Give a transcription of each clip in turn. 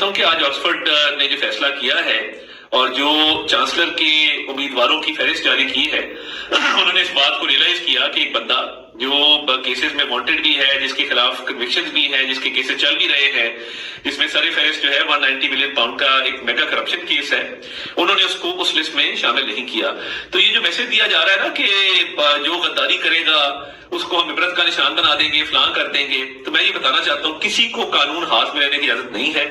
ہوں کہ آج آکسفورڈ نے جو فیصلہ کیا ہے اور جو چانسلر کے امیدواروں کی فہرست جاری کی ہے، انہوں نے اس بات کو ریئلائز کیا کہ ایک بندہ جو کیسز میں وانٹڈ بھی ہے، جس کے خلاف کنوکشنز بھی ہیں، جس کے کیسز چل بھی رہے ہیں، جس میں سر فہرست جو ہے 190 ملین پاؤنڈ کا ایک میگا کرپشن کیس ہے، انہوں نے اس کو اس لسٹ میں شامل نہیں کیا۔ تو یہ جو میسج دیا جا رہا ہے نا کہ جو غداری کرے گا اس کو ہم عبرت کا نشان بنا دیں گے، فلاں کر دیں گے، تو میں یہ بتانا چاہتا ہوں کسی کو قانون ہاتھ میں لینے کی اجازت نہیں ہے۔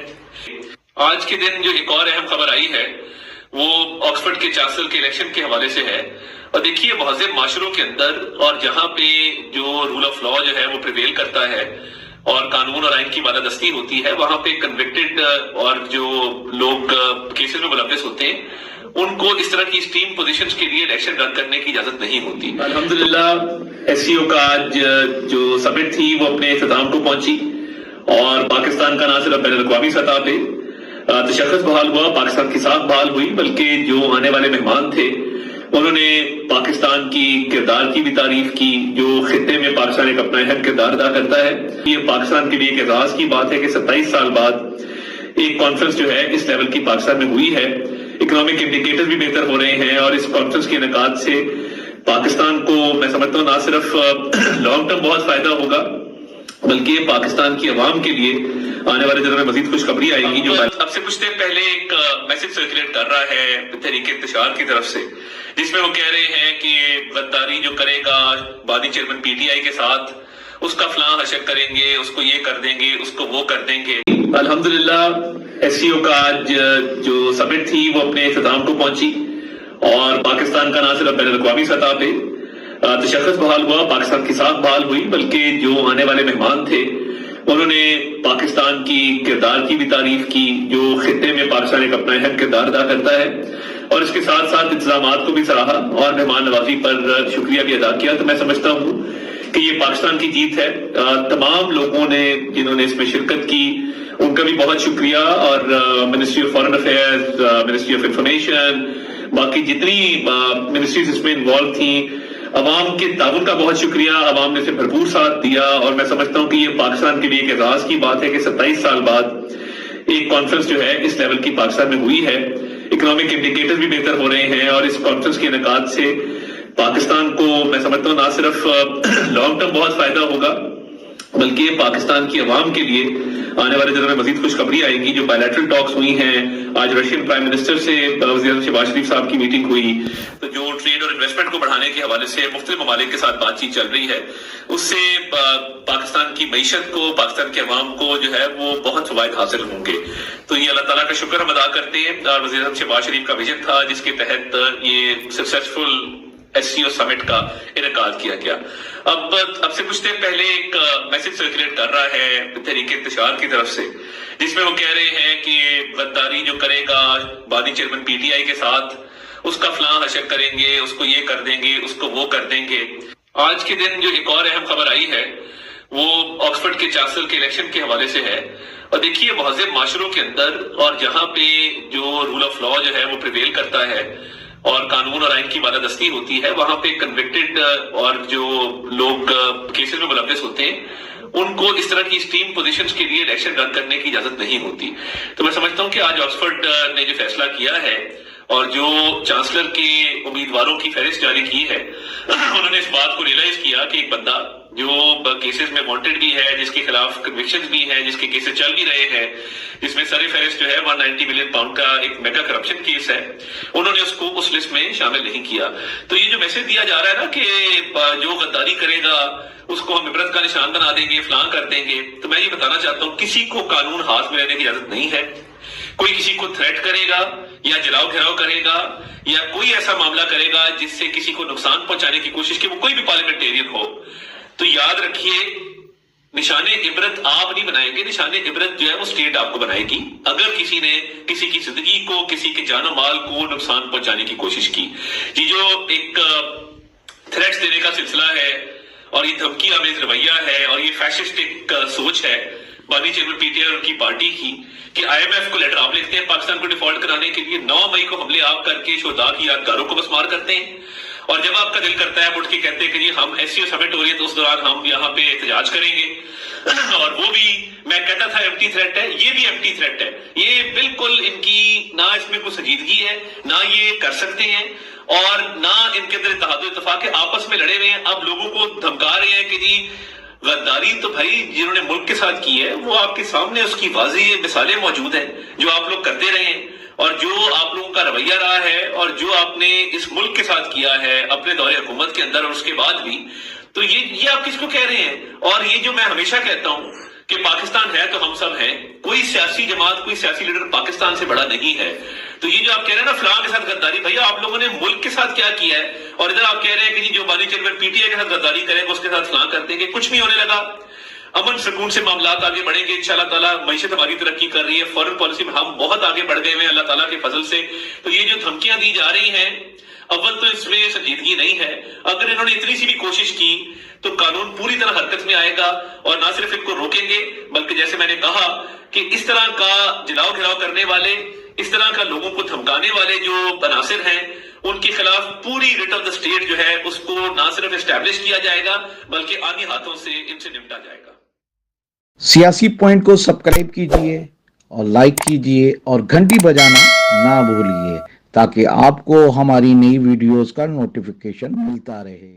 آج کے دن جو ایک اور اہم خبر آئی ہے وہ آکسفورڈ کے چانسلر کے الیکشن کے حوالے سے ہے، اور دیکھیے مہذب معاشروں کے اندر اور جہاں پہ جو رول آف لا جو ہے وہ پریویل کرتا ہے اور قانون اور آئین کی بالادستی ہوتی ہے، وہاں پہ کنوکٹڈ اور جو لوگ کیسز میں ملوث ہوتے ہیں ان کو اس طرح کی اسٹریم پوزیشنز کے لیے الیکشن رن کرنے کی اجازت نہیں ہوتی۔ الحمدللہ ایس سی او کا آج جو سمٹ تھی وہ اپنے اختتام کو پہنچی اور پاکستان کا نہ صرف بین الاقوامی سطح پہ تشخص بحال ہوا، پاکستان کی ساکھ بحال ہوئی، بلکہ جو آنے والے مہمان تھے انہوں نے پاکستان کی کردار کی بھی تعریف کی، جو خطے میں پاکستان ایک اپنا اہم کردار ادا کرتا ہے۔ یہ پاکستان کے لیے ایک اعزاز کی بات ہے کہ 27 سال بعد ایک کانفرنس جو ہے اس لیول کی پاکستان میں ہوئی ہے۔ اکنامک انڈیکیٹر بھی بہتر ہو رہے ہیں اور اس کانفرنس کے انعقاد سے پاکستان کو میں سمجھتا ہوں نہ صرف لانگ ٹرم بہت فائدہ ہوگا بلکہ پاکستان کی عوام کے لیے آنے والے دنوں میں مزید خوشخبری آئے گی۔ جو اب سے کچھ دیر پہلے ایک میسج سرکولیٹ کر رہا ہے تحریک انتشار کی طرف سے، جس میں وہ کہہ رہے ہیں کہ غداری جو کرے گا بادی چیئرمین پی ٹی آئی کے ساتھ اس کا فلاں حشر کریں گے، اس کو یہ کر دیں گے، اس کو وہ کر دیں گے۔ الحمدللہ ایس سی او کا آج جو سمٹ تھی وہ اپنے اختتام کو پہنچی اور پاکستان کا نہ صرف بین الاقوامی سطح پہ تشخص بحال ہوا، پاکستان کی ساکھ بحال ہوئی، بلکہ جو آنے والے مہمان تھے انہوں نے پاکستان کی کردار کی بھی تعریف کی، جو خطے میں پاکستان ایک اپنا اہم کردار ادا کرتا ہے، اور اس کے ساتھ ساتھ انتظامات کو بھی سراہا اور مہمان نوازی پر شکریہ بھی ادا کیا۔ تو میں سمجھتا ہوں کہ یہ پاکستان کی جیت ہے۔ تمام لوگوں نے جنہوں نے اس میں شرکت کی ان کا بھی بہت شکریہ، اور ministry of foreign affairs, ministry of information, باقی جتنی منسٹریز اس میں انوالو تھیں، عوام کے تعاون کا بہت شکریہ۔ عوام نے اسے بھرپور ساتھ دیا اور میں سمجھتا ہوں کہ یہ پاکستان کے لیے ایک اعزاز کی بات ہے کہ 27 سال بعد ایک کانفرنس جو ہے اس لیول کی پاکستان میں ہوئی ہے۔ اکنامک انڈیکیٹر بھی بہتر ہو رہے ہیں اور اس کانفرنس کے انعقاد سے پاکستان کو میں سمجھتا ہوں نہ صرف لانگ ٹرم بہت فائدہ ہوگا بلکہ پاکستان کی عوام کے لیے آنے والے دنوں میں مزید خوشخبری آئے گی۔ جو بائیلیٹرل ٹاکس ہوئی ہیں، آج رشین پرائم منسٹر سے وزیر اعظم شہباز شریف صاحب کی میٹنگ ہوئی، تو جو ٹریڈ اور انویسٹمنٹ کو بڑھانے کے حوالے سے مختلف ممالک کے ساتھ بات چیت چل رہی ہے، اس سے پاکستان کی معیشت کو، پاکستان کے عوام کو جو ہے وہ بہت فوائد حاصل ہوں گے۔ تو یہ اللہ تعالیٰ کا شکر ہم ادا کرتے ہیں، اور وزیر اعظم شہباز شریف کا ویژن تھا جس کے تحت یہ سکسیسفل ایس سی او سمٹ کا انعقاد کیا گیا۔ اب سے کچھ دیر پہلے ایک میسج سرکولیٹ کر رہا ہے تحریک انتشار کی طرف سے، جس میں وہ کہہ رہے ہیں کہ غداری جو کرے گا بادی چیئرمین پی ٹی آئی کے ساتھ اس کا فلاں حشر کریں گے، اس کو یہ کر دیں گے، اس کو وہ کر دیں گے۔ آج کے دن جو ایک اور اہم خبر آئی ہے وہ آکسفورڈ کے چانسلر کے الیکشن کے حوالے سے ہے، اور دیکھیے مہذب معاشروں کے اندر اور جہاں پہ جو رول آف لا جو ہے وہ پریویل کرتا ہے اور قانون اور آئین کی بالادستی ہوتی ہے، وہاں پہ کنوکٹڈ اور جو لوگ کیسز میں ملوث ہوتے ہیں ان کو اس طرح کی اسٹریم پوزیشنز کے لیے الیکشن رن کرنے کی اجازت نہیں ہوتی۔ تو میں سمجھتا ہوں کہ آج آکسفورڈ نے جو فیصلہ کیا ہے اور جو چانسلر کے امیدواروں کی فہرست جاری کی ہے، انہوں نے اس بات کو ریئلائز کیا کہ ایک بندہ جو کیسز میں وانٹڈ بھی ہے، جس کے خلاف کنوکشنز بھی ہیں، جس کے کیسز چل بھی رہے ہیں، جس میں سر فہرست جو ہے 190 ملین پاؤنڈ کا ایک میگا کرپشن کیس ہے، انہوں نے اس کو اس لسٹ میں شامل نہیں کیا۔ تو یہ جو میسج دیا جا رہا ہے نا کہ جو غداری کرے گا اس کو ہم عبرت کا نشان بنا دیں گے، فلاں کر دیں گے، تو میں یہ بتانا چاہتا ہوں کسی کو قانون ہاتھ میں لینے کی اجازت نہیں ہے۔ کوئی کسی کو تھریٹ کرے گا یا جلاؤ گھیراؤ کرے گا یا کوئی ایسا معاملہ کرے گا جس سے کسی کو نقصان پہنچانے کی کوشش کی، وہ کوئی بھی پارلیمنٹیرین ہو، تو یاد رکھیے نشان عبرت آپ نہیں بنائیں گے، نشان عبرت جو ہے وہ اسٹیٹ آپ کو بنائے گی اگر کسی نے کسی کی زندگی کو، کسی کے جان و مال کو نقصان پہنچانے کی کوشش کی۔ یہ جو ایک تھریٹس دینے کا سلسلہ ہے اور یہ دھمکی آمیز رویہ ہے اور یہ فیشسٹک سوچ ہے بادی چیئرمین پی ٹی آئی اور ان کی پارٹی کی کہ آئی ایم ایف کو لیٹر آپ لکھتے ہیں پاکستان کو ڈیفالٹ کرانے کے لیے، 9 مئی کو حملے آپ کر کے شہداء کی یادگاروں کو مسمار کرتے ہیں، اور جب آپ کا دل کرتا ہے اٹھ کے کہتے ہیں کہ جی ہم ایس سی او سمٹ ہو رہی ہے تو اس دوران ہم یہاں پہ احتجاج کریں گے، اور وہ بھی میں کہتا تھا ایمٹی تھریٹ ہے، یہ بھی ایمٹی تھریٹ ہے، یہ بالکل ان کی نہ اس میں کوئی سنجیدگی ہے، نہ یہ کر سکتے ہیں، اور نہ ان کے اندر اتحاد و اتفاق ہے، آپس میں لڑے ہوئے ہیں، اب لوگوں کو دھمکا رہے ہیں کہ جی غداری تو بھائی جنہوں نے ملک کے ساتھ کی ہے وہ آپ کے سامنے اس کی واضح مثالیں موجود ہیں، جو آپ لوگ کرتے رہے ہیں اور جو آپ لوگوں کا رویہ رہا ہے اور جو آپ نے اس ملک کے ساتھ کیا ہے اپنے دور حکومت کے اندر اور اس کے بعد بھی، تو یہ آپ کس کو کہہ رہے ہیں؟ اور یہ جو میں ہمیشہ کہتا ہوں کہ پاکستان ہے تو ہم سب ہیں، کوئی سیاسی جماعت کوئی سیاسی لیڈر پاکستان سے بڑا نہیں ہے، تو یہ جو آپ کہہ رہے ہیں نا فلاں کے ساتھ غداری، بھیا آپ لوگوں نے ملک کے ساتھ کیا کیا ہے؟ اور ادھر آپ کہہ رہے ہیں کہ جی جو بانی چیئرمین پی ٹی آئی کے ساتھ غداری کرے گا اس کے ساتھ فلاں کر دیں گے، کچھ نہیں ہونے لگا، امن سکون سے معاملات آگے بڑھیں گے انشاءاللہ تعالیٰ، معیشت ہماری ترقی کر رہی ہے، فورن پالیسی میں ہم بہت آگے بڑھ گئے ہیں اللہ تعالیٰ کے فضل سے، تو یہ جو دھمکیاں دی جا رہی ہیں اول تو اس میں سنجیدگی نہیں ہے، اگر انہوں نے اتنی سی بھی کوشش کی تو قانون پوری طرح حرکت میں آئے گا، اور نہ صرف ان کو روکیں گے بلکہ جیسے میں نے کہا کہ اس طرح کا جلاؤ گھراؤ کرنے والے، اس طرح کا لوگوں کو دھمکانے والے جو عناصر ہیں ان کے خلاف پوری ریٹ آف دا اسٹیٹ جو ہے اس کو نہ صرف اسٹیبلش کیا جائے گا بلکہ آنی ہاتھوں سے ان سے نمٹا جائے گا۔ سیاسی پوائنٹ کو سبسکرائب کیجئے اور لائک کیجئے اور گھنٹی بجانا نہ بھولیے تاکہ آپ کو ہماری نئی ویڈیوز کا نوٹیفیکیشن ملتا رہے۔